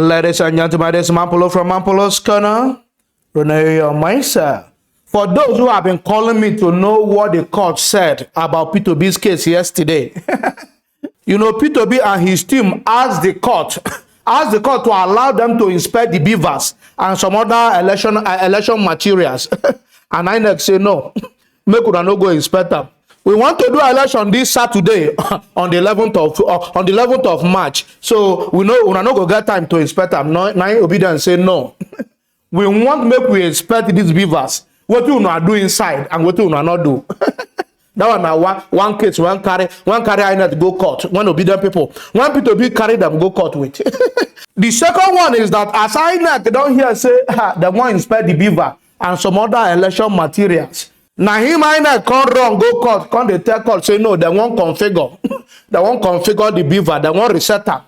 Ladies and gentlemen, this is Mampolo from Mampolo's Corner. Renee Omaisa. For those who have been calling me to know what the court said about P2B's case yesterday, you know, P2B and his team asked the court to allow them to inspect the BVAS and some other election materials. And INEC say no, make una no go inspect them. We want to do election this Saturday on the 11th of March. So we know we no go get time to inspect them. Nine obedience say no. We want make we inspect this BVAS. What you are doing inside and what you not do. That one now one case, one carry INEC go court. One obedient people. One people be carry them go court with. The second one is that as INEC don't hear say they want inspect the BVAS and some other election materials. Now him INEC come wrong, go court, come they tell court, say no, they won't configure. They won't configure the BVAS, they won't reset them.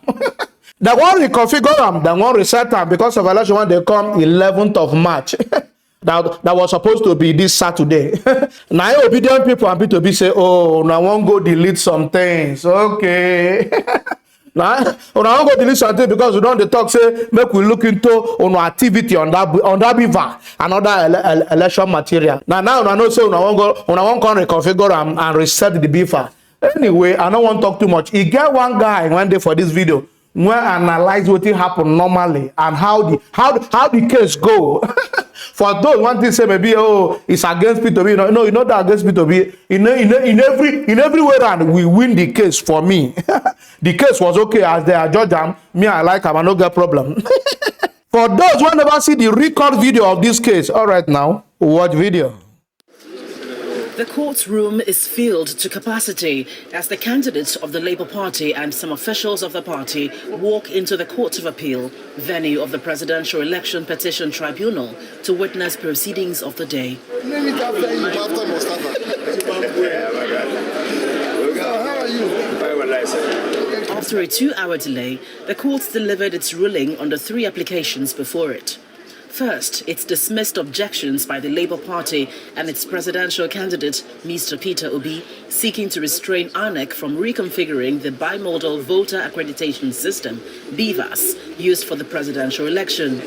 They won't reconfigure them, they won't reset them because of election when they come 11th of March. that was supposed to be this Saturday. Now obedient people and P2B say, oh, now I won't go delete some things. Okay. Now, I won't go delete something because we don't talk, say, make we look into activity on that BVAS and other election material. Now, I know say, I won't come reconfigure and reset the BVAS. Anyway, I don't want to talk too much. He get one guy one day for this video when analyze what happened normally and how the case go. For those one thing say maybe it's against P2B. No, you know that against P2B. In every way around we win the case for me. The case was okay as they are judge them. Me I like them, I no get problem. For those who never see the record video of this case, all right now watch video. The courtroom is filled to capacity as the candidates of the Labour Party and some officials of the party walk into the Court of Appeal, venue of the Presidential Election Petition Tribunal, to witness proceedings of the day. After a 2-hour delay, the court delivered its ruling on the 3 applications before it. First, it's dismissed objections by the Labour Party and its presidential candidate, Mr. Peter Obi, seeking to restrain INEC from reconfiguring the bimodal voter accreditation system, BVAS, used for the presidential election.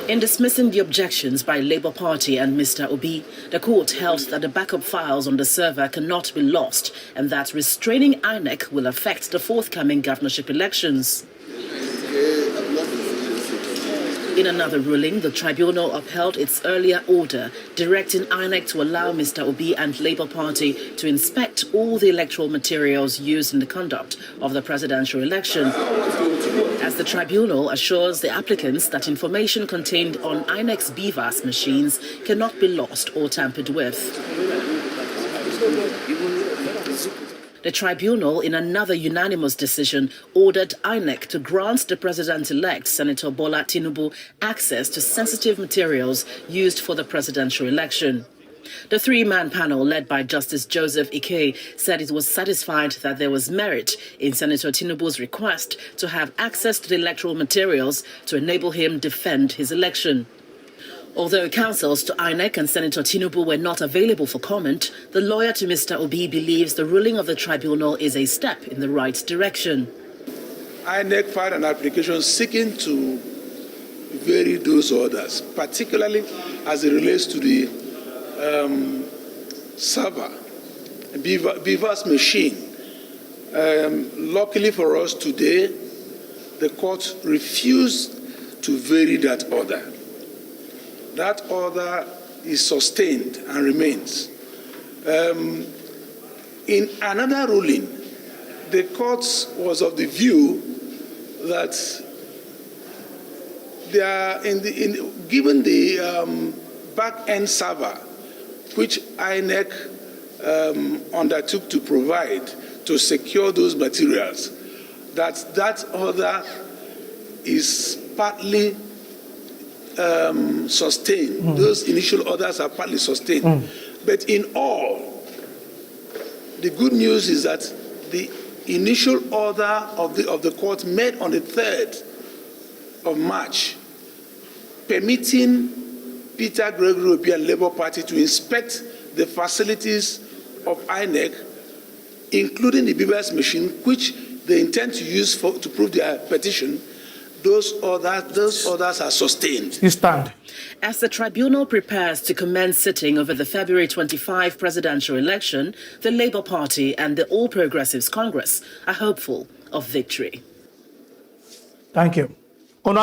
In dismissing the objections by Labour Party and Mr. Obi, the court held that the backup files on the server cannot be lost and that restraining INEC will affect the forthcoming governorship elections. In another ruling, the tribunal upheld its earlier order directing INEC to allow Mr. Obi and Labour Party to inspect all the electoral materials used in the conduct of the presidential election, as the tribunal assures the applicants that information contained on INEC's BVAS machines cannot be lost or tampered with. The tribunal, in another unanimous decision, ordered INEC to grant the president-elect, Senator Bola Tinubu, access to sensitive materials used for the presidential election. The 3-man panel, led by Justice Joseph Ike, said it was satisfied that there was merit in Senator Tinubu's request to have access to the electoral materials to enable him defend his election. Although counsels to INEC and Senator Tinubu were not available for comment, the lawyer to Mr. Obi believes the ruling of the tribunal is a step in the right direction. INEC filed an application seeking to vary those orders, particularly as it relates to the server, BVAS machine. Luckily for us today, the court refused to vary that order. That order is sustained and remains. In another ruling, the court was of the view that given the back-end server, which INEC undertook to provide to secure those materials, that order is partly sustained. Those initial orders are partly sustained. But in all, the good news is that the initial order of the court made on the 3rd of March, permitting Peter Gregory Obi and Labour Party to inspect the facilities of INEC, including the BVAS machine, which they intend to use to prove their petition, those orders are sustained. You stand. As the tribunal prepares to commence sitting over the February 25 presidential election, the Labour Party and the All Progressives Congress are hopeful of victory. Thank you. So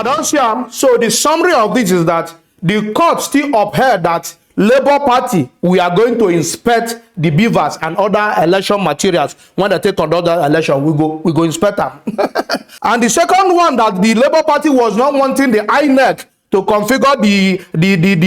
the summary of this is that the court still upheld that Labour Party, we are going to inspect the BVAS and other election materials. When they take conduct that election, we go inspect them. And the second one, that the Labour Party was not wanting the INEC to configure the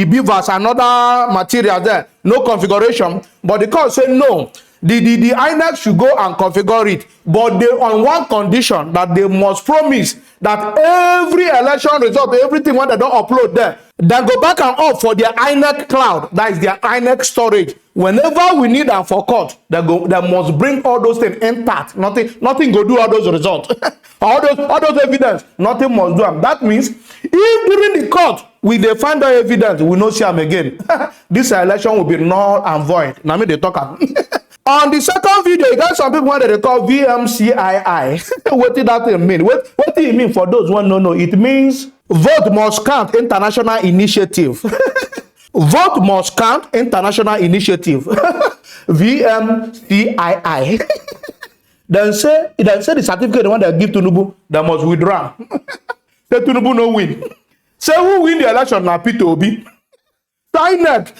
BVAS and other materials there. No configuration. But the court said no. The INEC should go and configure it, but they on one condition, that they must promise that every election result, everything when they don't upload there, then go back and up for their INEC cloud, that is their INEC storage. Whenever we need them for court, they must bring all those things intact. Nothing go do all those results. all those evidence, nothing must do them. That means if during the court we they find the evidence, we no see them again. This election will be null and void. Now me they talk am. On the second video, you got some people what they call VMCII. What did that mean? What do it mean for those who don't know? It means Vote Must Count International Initiative. Vote Must Count International Initiative. VMCII. Then say the certificate the one they give to Nubu, they must withdraw. Say Tinubu no win. Say who win the election na Peter Obi. INEC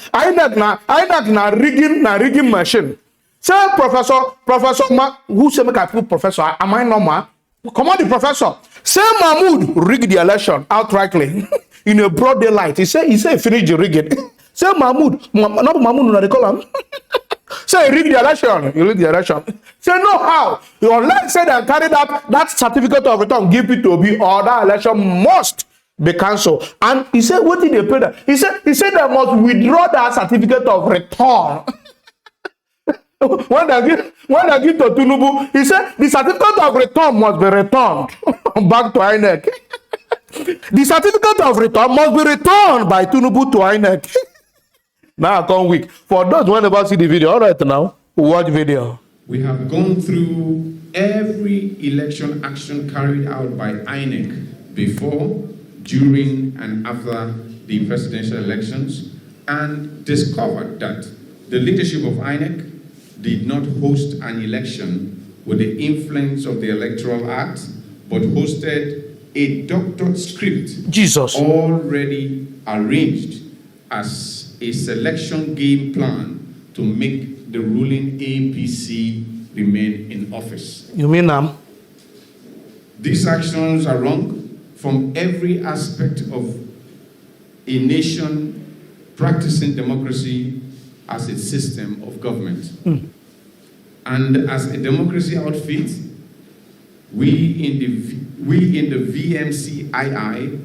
na rigging machine. Say Professor who say make I put professor? Am I normal? Come on, the professor. Say Mahmoud rigged the election outrightly in a broad daylight. He say finish the rigging. Say Mahmoud, not Mahmoud, they call him. Say rig the election. You rig the election. Say no how. Unless say they carry that certificate of return, give it to be, or that election must be cancelled. And he said, what did they pay that? He said they must withdraw that certificate of return. When they give to Tinubu, he said the certificate of return must be returned back to INEC. The certificate of return must be returned by Tinubu to INEC. Now I come weak. For those who never see the video, all right now, watch video. We have gone through every election action carried out by INEC before, during, and after the presidential elections, and discovered that the leadership of INEC did not host an election with the influence of the Electoral Act, but hosted a doctored script already arranged as a selection game plan to make the ruling APC remain in office. You mean These actions are wrong from every aspect of a nation practicing democracy as its system of government. And as a democracy outfit, we in the VMCII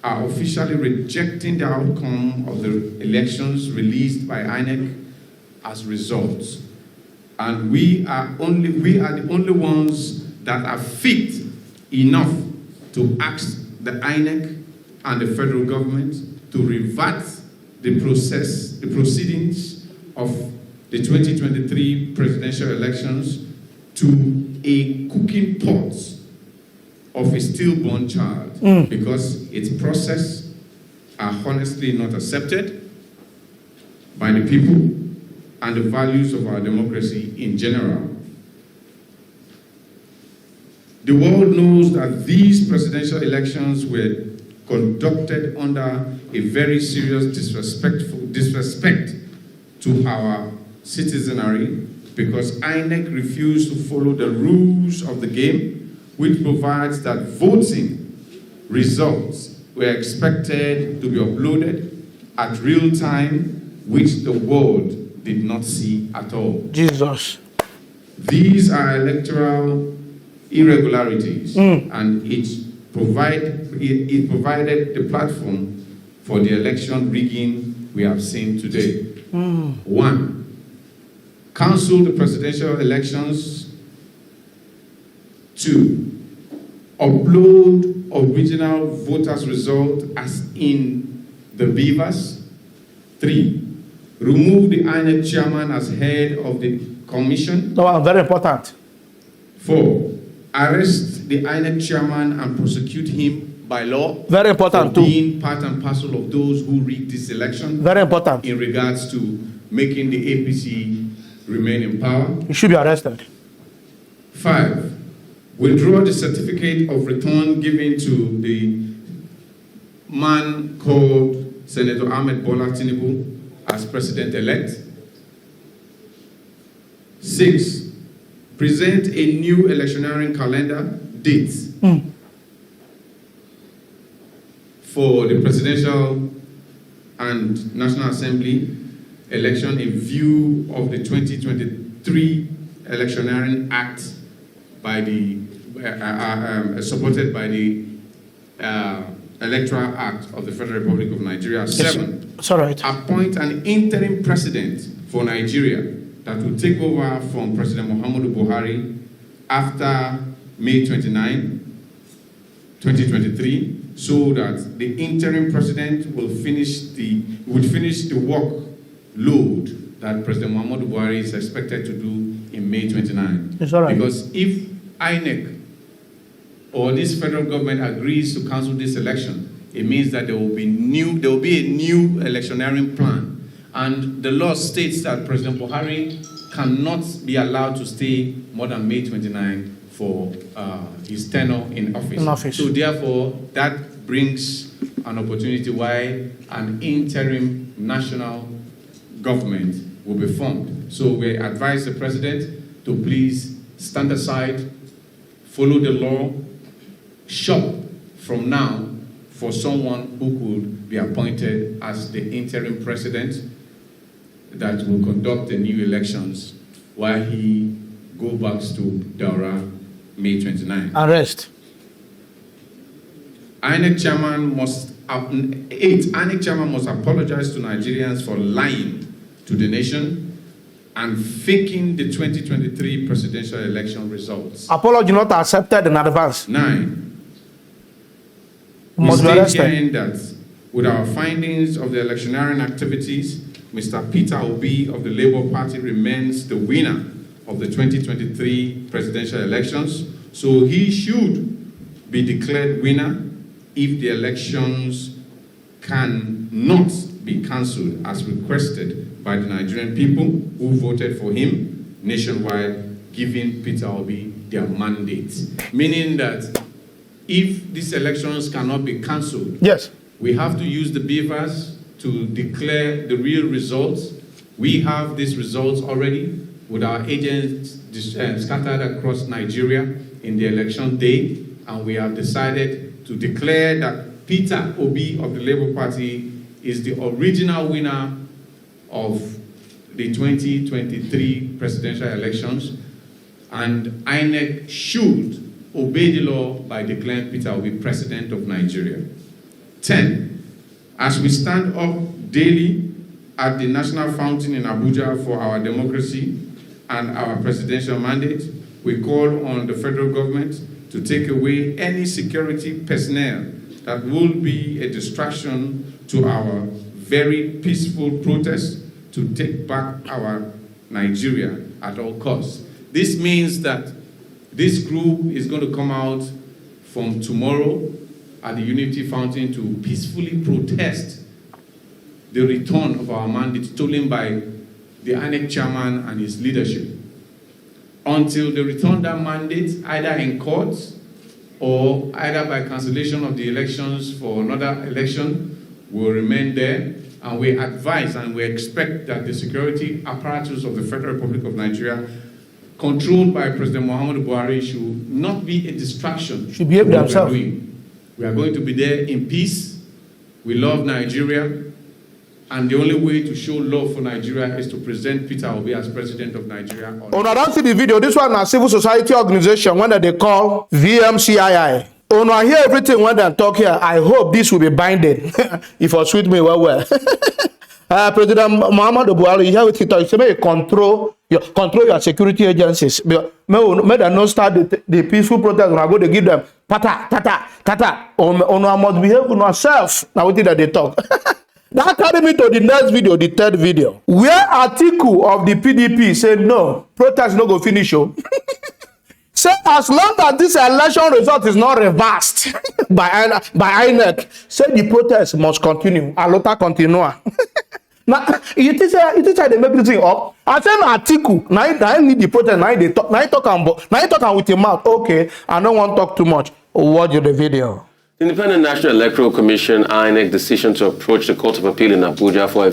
are officially rejecting the outcome of the elections released by INEC as results. And we are the only ones that are fit enough to ask the INEC and the federal government to revert the proceedings of the 2023 presidential elections to a cooking pot of a stillborn child because its process are honestly not accepted by the people and the values of our democracy in general. The world knows that these presidential elections were conducted under a very serious disrespect to our citizenry because INEC refused to follow the rules of the game, which provides that voting results were expected to be uploaded at real time, which the world did not see at all. Jesus. These are electoral irregularities, and it provided the platform for the election rigging we have seen today. 1. Cancel the presidential elections. 2. Upload original voters' result as in the BVAS. 3. Remove the INEC chairman as head of the commission. No, very important. 4. arrest the INEC chairman and prosecute him by law. Very important for too. being part and parcel of those who rigged this election. Very important. In regards to making the APC remain in power. You should be arrested. 5, withdraw the certificate of return given to the man called Senator Ahmed Bola Tinubu as president-elect. 6, present a new electioneering calendar date for the presidential and National Assembly election in view of the 2023 Electioneering Act by the supported by the Electoral Act of the Federal Republic of Nigeria. 7, It's all right. appoint an interim president for Nigeria that will take over from President Muhammadu Buhari after May 29, 2023, so that the interim president will finish the workload that President Muhammadu Buhari is expected to do in May 29. It's all right. Because if INEC or this federal government agrees to cancel this election, it means that there will be a new electioneering plan. And the law states that President Buhari cannot be allowed to stay more than May 29 for his tenure in office. So therefore, that brings an opportunity why an interim national government will be formed. So we advise the president to please stand aside, follow the law, shop from now for someone who could be appointed as the interim president that will conduct the new elections while he goes back to Daura May 29. Arrest. INEC chairman must apologize to Nigerians for lying to the nation and faking the 2023 presidential election results. Apology not accepted in advance. 9. We Must be state arrested. herein that with our findings of the electioneering activities, Mr. Peter Obi of the Labour Party remains the winner of the 2023 presidential elections, so he should be declared winner if the elections cannot be cancelled as requested by the Nigerian people who voted for him nationwide, giving Peter Obi their mandate. Meaning that if these elections cannot be cancelled, Yes. we have to use the BVAS to declare the real results. We have these results already with our agents scattered across Nigeria in the election day, and we have decided to declare that Peter Obi of the Labour Party is the original winner of the 2023 presidential elections, and INEC should obey the law by declaring Peter Obi president of Nigeria. 10. As we stand up daily at the National Fountain in Abuja for our democracy and our presidential mandate, we call on the federal government to take away any security personnel that will be a distraction to our very peaceful protest to take back our Nigeria at all costs. This means that this group is going to come out from tomorrow at the Unity Fountain to peacefully protest the return of our mandate stolen by the INEC chairman and his leadership. Until they return that mandate, either in court or either by cancellation of the elections for another election, will remain there. And we advise and we expect that the security apparatus of the Federal Republic of Nigeria, controlled by President Muhammadu Buhari, should not be a distraction. Should behave themselves. We are going to be there in peace. We love Nigeria. And the only way to show love for Nigeria is to present Peter Obi as president of Nigeria. Oh, no, don't see the video. This one is a civil society organization when they call VMCII. Oh, no, I hear everything when they talk here. I hope this will be binding. If you sweet me well. President Muhammadu Buhari, you hear what he talk. He say, may control your security agencies. May they not start the peaceful protest. When I go to give them tata. Oh, no, I must behave with myself. Now what did they talk? That carried me to the next video, the third video, where Atiku of the PDP said, no, protest no go finish. Say as long as this election result is not reversed by INEC, say the protest must continue. Alota continua. Now, you think they make this thing up? I say Atiku, now I need the protest, now they talk, now talk with your mouth. Okay, I don't want to talk too much. Watch the video. The Independent National Electoral Commission INEC decision to approach the Court of Appeal in Abuja for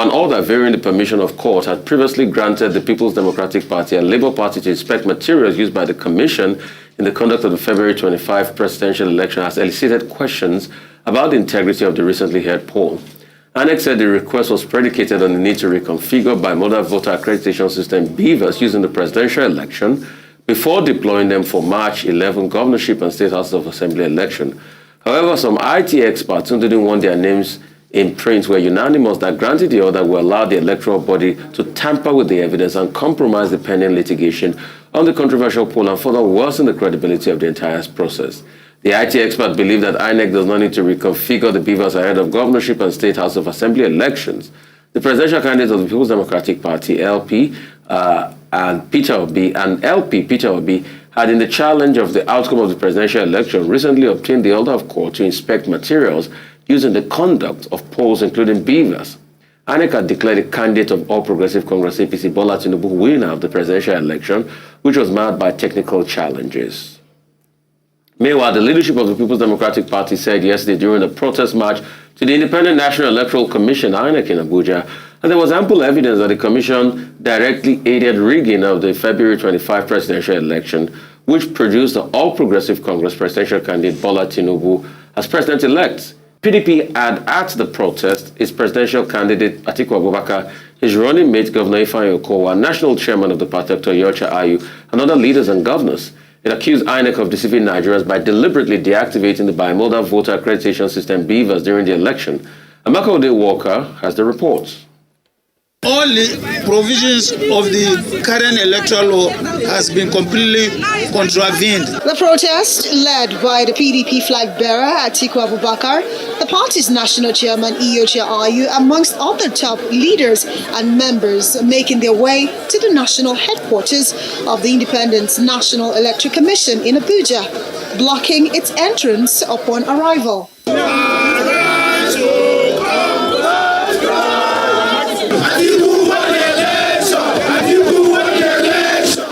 an order varying the permission of court had previously granted the People's Democratic Party and Labour Party to inspect materials used by the Commission in the conduct of the February 25 presidential election has elicited questions about the integrity of the recently held poll. INEC said the request was predicated on the need to reconfigure bimodal voter accreditation system BVAS using the presidential election before deploying them for March 11 governorship and State House of Assembly election. However, some IT experts who didn't want their names in print were unanimous that granting the order will allow the electoral body to tamper with the evidence and compromise the pending litigation on the controversial poll and further worsen the credibility of the entire process. The IT expert believed that INEC does not need to reconfigure the BVAS ahead of governorship and State House of Assembly elections. The presidential candidate of the People's Democratic Party, LP, and LP Peter Obi had in the challenge of the outcome of the presidential election recently obtained the order of court to inspect materials using the conduct of polls, including BVAS. INEC had declared a candidate of All Progressive Congress APC Bola Tinubu winner of the presidential election, which was marred by technical challenges. Meanwhile, the leadership of the People's Democratic Party said yesterday during a protest march to the Independent National Electoral Commission, INEC, in Abuja, that there was ample evidence that the Commission directly aided rigging of the February 25 presidential election, which produced the All Progressive Congress presidential candidate Bola Tinubu as president-elect. PDP had at the protest its presidential candidate Atiku Abubakar, his running mate Governor Ifeanyi Okowa, national chairman of the party Dr. Yocha Ayu, and other leaders and governors. It accused INEC of deceiving Nigerians by deliberately deactivating the bimodal voter accreditation system BVAS during the election. Amaka Ode Walker has the reports. All the provisions of the current electoral law has been completely contravened. The protest, led by the PDP flag bearer Atiku Abubakar, the party's national chairman Yocha Ayu, amongst other top leaders and members, making their way to the national headquarters of the Independent National Electoral Commission in Abuja, blocking its entrance upon arrival.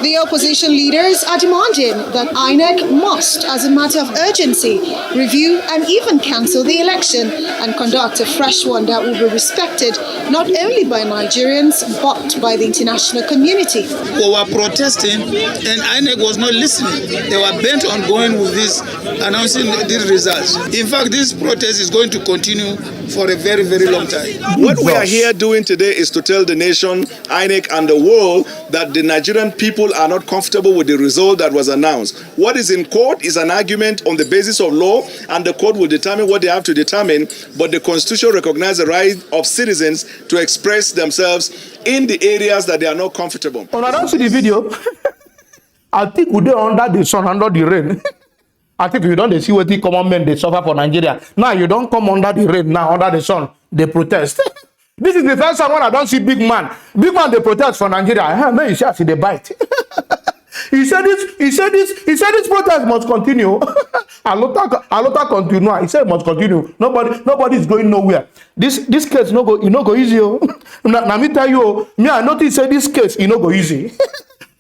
The opposition leaders are demanding that INEC must, as a matter of urgency, review and even cancel the election and conduct a fresh one that will be respected not only by Nigerians but by the international community. We were protesting and INEC was not listening. They were bent on going with this, announcing these results. In fact, this protest is going to continue for a very, very long time. What we are here doing today is to tell the nation, INEC and the world that the Nigerian people are not comfortable with the result that was announced. What is in court is an argument on the basis of law, and the court will determine what they have to determine, but the Constitution recognizes the right of citizens to express themselves in the areas that they are not comfortable. When I don't see the video, I think we are under the sun, under the rain. I think you don't see what the common men they suffer for Nigeria. Now you don't come under the rain, now under the sun, they protest. This is the first time when I don't see big man. Big man they protest for Nigeria. Man, you see they bite. He said this protest must continue. Alota continue. He said it must continue. Nobody is going nowhere. This case no go easy. Now me tell you, I notice say this case no go easy.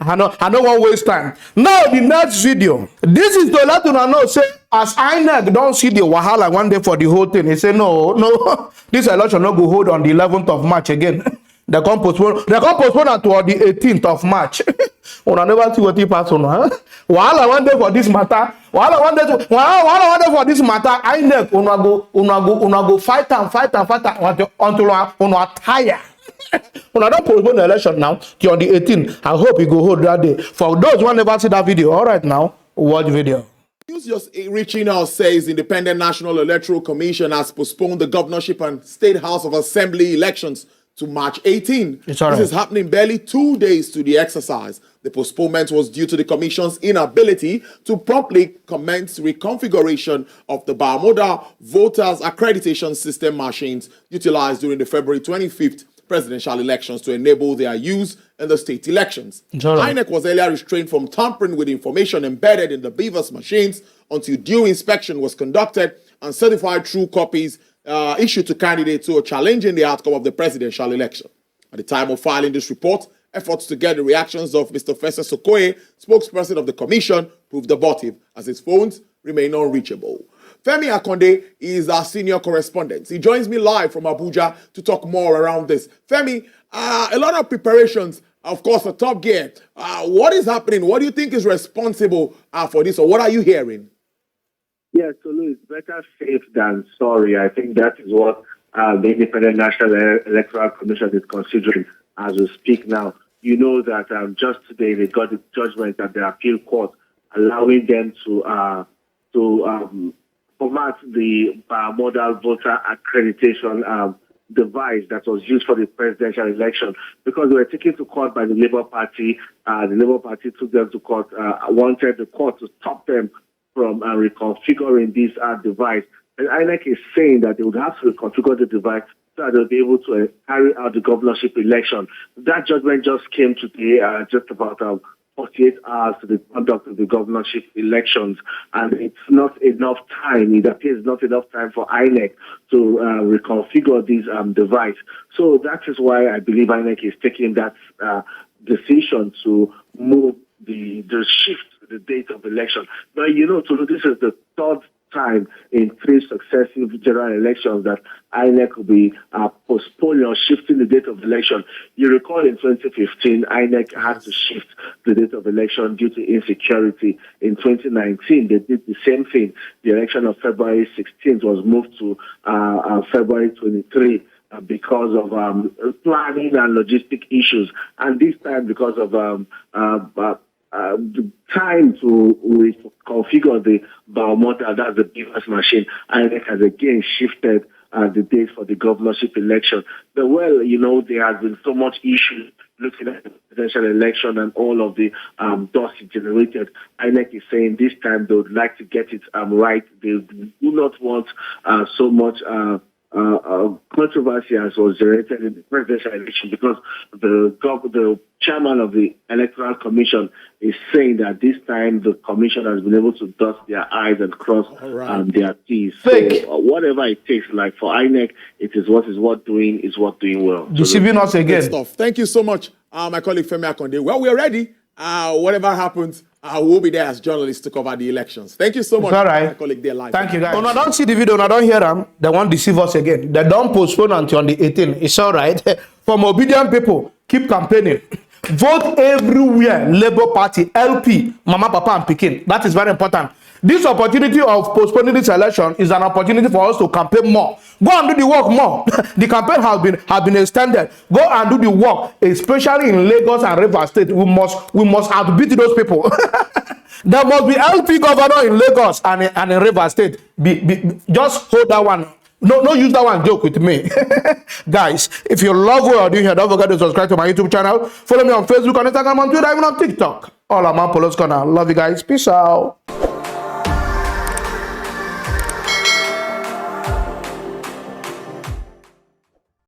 I don't want to waste time. Now the next video. This is to let you know say as INEC don't see the wahala one day for the whole thing. He say no. This election no go hold on the 11th of March again. They come postpone it to the 18th of March. Una never see what he pass on. Wahala one day for this matter. Wahala one day for this matter. INEC una go fight until una tire. When I don't postpone the election now to on the 18th, I hope you go hold that day. For those who never see that video, all right now, watch video. News just reaching out says Independent National Electoral Commission has postponed the governorship and State House of Assembly elections to March 18. This is happening barely 2 days to the exercise. The postponement was due to the Commission's inability to promptly commence reconfiguration of the bimodal voters accreditation system machines utilized during the February 25th presidential elections to enable their use in the state elections. Right. INEC was earlier restrained from tampering with information embedded in the BVAS machines until due inspection was conducted and certified true copies issued to candidates who are challenging the outcome of the presidential election. At the time of filing this report, efforts to get the reactions of Mr. Festus Okoye, spokesperson of the commission, proved abortive as his phones remain unreachable. Femi Akonde is our senior correspondent. He joins me live from Abuja to talk more around this. Femi, a lot of preparations, of course, a top gear. What is happening? What do you think is responsible for this, or what are you hearing? Yes, so Louis, better safe than sorry. I think that is what the Independent National Electoral Commission is considering as we speak now. You know that just today they got the judgment at the appeal court allowing them to format the modal voter accreditation device that was used for the presidential election because they were taken to court by the Labour Party. The Labour Party took them to court, wanted the court to stop them from reconfiguring this device. And INEC is saying that they would have to reconfigure the device so that they'll be able to carry out the governorship election. That judgment just came today, just about 48 hours to the conduct of the governorship elections, and it's not enough time. It appears not enough time for INEC to reconfigure this device. So that is why I believe INEC is taking that decision to move the shift the date of election. But you know, Tolu, this is the third time in 3 successive general elections that INEC will be postponing or shifting the date of election. You recall in 2015, INEC had to shift the date of election due to insecurity. In 2019, they did the same thing. The election of February 16th was moved to February 23. Because of planning and logistic issues, and this time because of the time to reconfigure the biometer, that's the BVAS machine, INEC has again shifted the date for the governorship election. But well, you know, there has been so much issue looking at the presidential election and all of the dust it generated. INEC is saying this time they would like to get it right. They do not want so much controversy as was generated in the presidential election because the chairman of the Electoral Commission is saying that this time the commission has been able to dust their I's and cross their T's. So whatever it takes, like for INEC, it is what doing well. Deceiving us again. Stuff. Thank you so much, my colleague Femi Akonde. Well, we're ready. Whatever happens, we'll be there as journalists to cover the elections. Thank you so much, my colleague there live. Thank you, guys. When I don't see the video, when I don't hear them, they won't deceive us again. They don't postpone until on the 18th. It's all right. From obedient people, keep campaigning. Vote everywhere. Labour Party, LP, Mama, Papa, and Pekin. That is very important. This opportunity of postponing this election is an opportunity for us to campaign more. Go and do the work more. The campaign has been extended. Go and do the work, especially in Lagos and Rivers State. We must outbeat those people. There must be LP governor in Lagos and in Rivers State. Just hold that one. No, use that one joke with me. Guys, if you love what I'm doing here, don't forget to subscribe to my YouTube channel. Follow me on Facebook, on Instagram, on Twitter, even on TikTok. All I'm on Polos Corner. Love you guys. Peace out.